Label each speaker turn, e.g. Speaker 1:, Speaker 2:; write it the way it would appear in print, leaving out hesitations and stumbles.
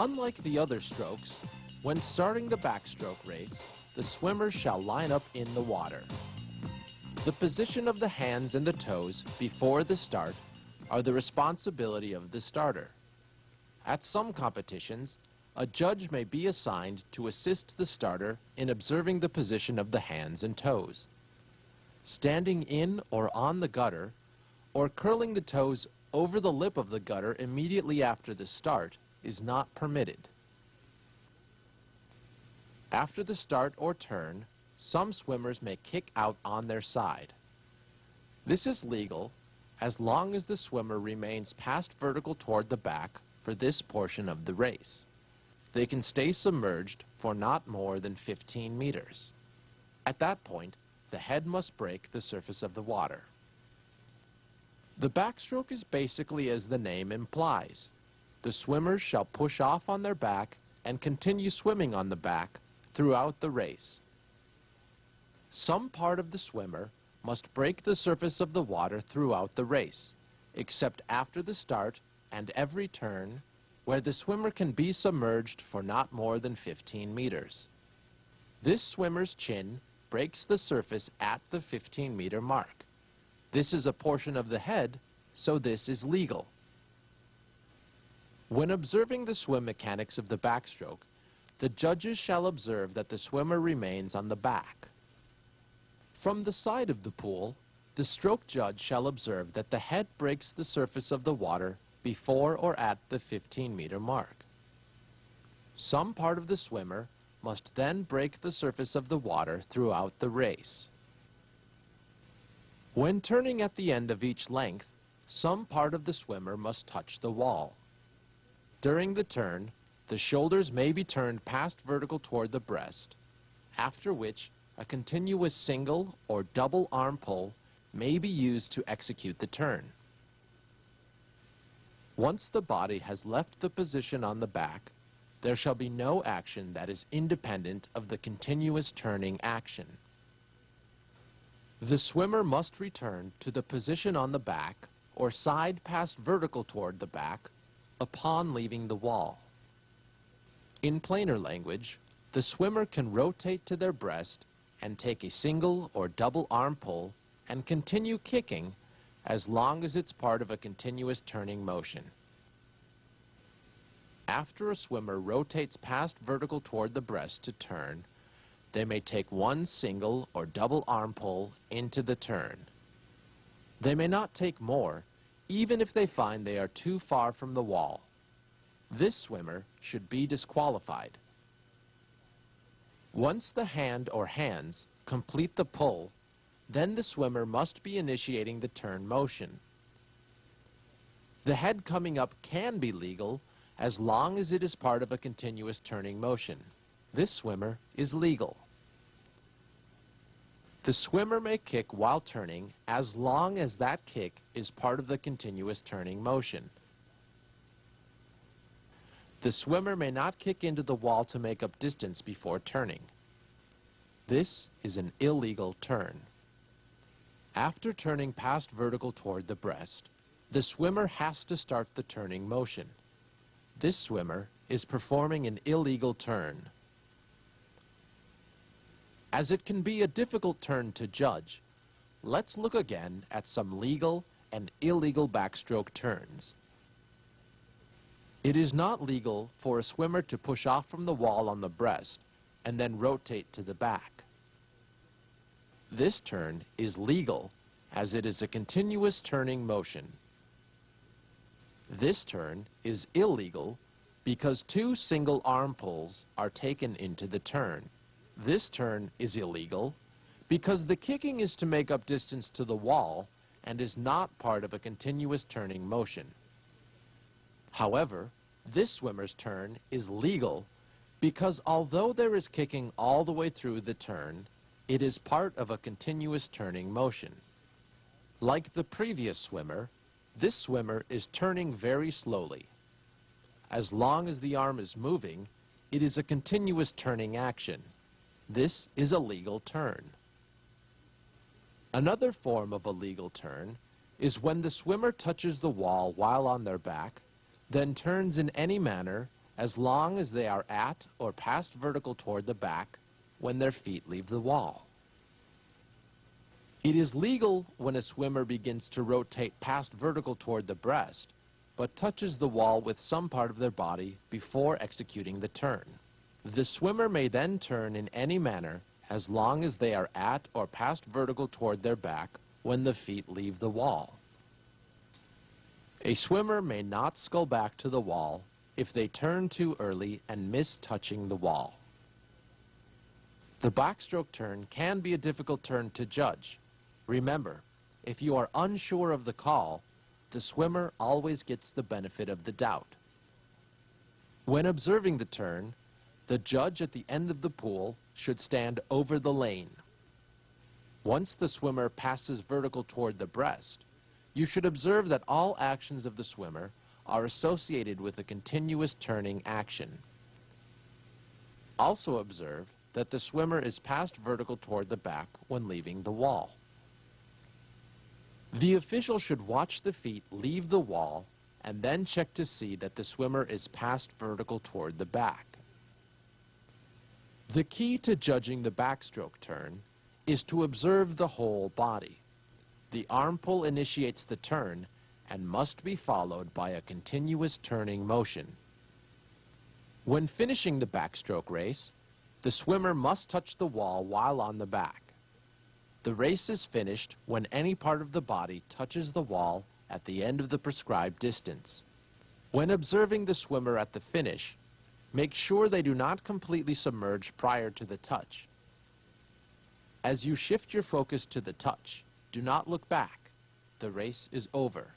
Speaker 1: Unlike the other strokes, when starting the backstroke race, the swimmer shall line up in the water. The position of the hands and the toes before the start are the responsibility of the starter. At some competitions, a judge may be assigned to assist the starter in observing the position of the hands and toes. Standing in or on the gutter, or curling the toes over the lip of the gutter immediately after the start is not permitted. After the start or turn, some swimmers may kick out on their side. This is legal as long as the swimmer remains past vertical toward the back for this portion of the race. They can stay submerged for not more than 15 meters. At that point, the head must break the surface of the water. The backstroke is basically as the name implies. The swimmers shall push off on their back and continue swimming on the back throughout the race. Some part of the swimmer must break the surface of the water throughout the race, except after the start and every turn, where the swimmer can be submerged for not more than 15 meters. This swimmer's chin breaks the surface at the 15-meter mark. This is a portion of the head, so this is legal. When observing the swim mechanics of the backstroke, the judges shall observe that the swimmer remains on the back. From the side of the pool, the stroke judge shall observe that the head breaks the surface of the water before or at the 15-meter mark. Some part of the swimmer must then break the surface of the water throughout the race. When turning at the end of each length, some part of the swimmer must touch the wall. During the turn, the shoulders may be turned past vertical toward the breast, after which a continuous single or double arm pull may be used to execute the turn. Once the body has left the position on the back, there shall be no action that is independent of the continuous turning action. The swimmer must return to the position on the back or side past vertical toward the back upon leaving the wall. In plainer language, the swimmer can rotate to their breast and take a single or double arm pull and continue kicking as long as it's part of a continuous turning motion. After a swimmer rotates past vertical toward the breast to turn, they may take one single or double arm pull into the turn. They may not take more, even if they find they are too far from the wall. This swimmer should be disqualified. Once the hand or hands complete the pull, then the swimmer must be initiating the turn motion. The head coming up can be legal as long as it is part of a continuous turning motion. This swimmer is legal. The swimmer may kick while turning as long as that kick is part of the continuous turning motion. The swimmer may not kick into the wall to make up distance before turning. This is an illegal turn. After turning past vertical toward the breast, the swimmer has to start the turning motion. This swimmer is performing an illegal turn. As it can be a difficult turn to judge, let's look again at some legal and illegal backstroke turns. It is not legal for a swimmer to push off from the wall on the breast and then rotate to the back. This turn is legal as it is a continuous turning motion. This turn is illegal because two single arm pulls are taken into the turn. This turn is illegal because the kicking is to make up distance to the wall and is not part of a continuous turning motion. However, this swimmer's turn is legal because although there is kicking all the way through the turn, it is part of a continuous turning motion. Like the previous swimmer, this swimmer is turning very slowly. As long as the arm is moving, it is a continuous turning action. This is a legal turn. Another form of a legal turn is when the swimmer touches the wall while on their back, then turns in any manner as long as they are at or past vertical toward the back when their feet leave the wall. It is legal when a swimmer begins to rotate past vertical toward the breast, but touches the wall with some part of their body before executing the turn. The swimmer may then turn in any manner as long as they are at or past vertical toward their back when the feet leave the wall. A swimmer may not scull back to the wall if they turn too early and miss touching the wall. The backstroke turn can be a difficult turn to judge. Remember, if you are unsure of the call, the swimmer always gets the benefit of the doubt. When observing the turn, the judge at the end of the pool should stand over the lane. Once the swimmer passes vertical toward the breast, you should observe that all actions of the swimmer are associated with a continuous turning action. Also observe that the swimmer is past vertical toward the back when leaving the wall. The official should watch the feet leave the wall and then check to see that the swimmer is past vertical toward the back. The key to judging the backstroke turn is to observe the whole body. The arm pull initiates the turn and must be followed by a continuous turning motion. When finishing the backstroke race, the swimmer must touch the wall while on the back. The race is finished when any part of the body touches the wall at the end of the prescribed distance. When observing the swimmer at the finish, make sure they do not completely submerge prior to the touch. As you shift your focus to the touch, do not look back. The race is over.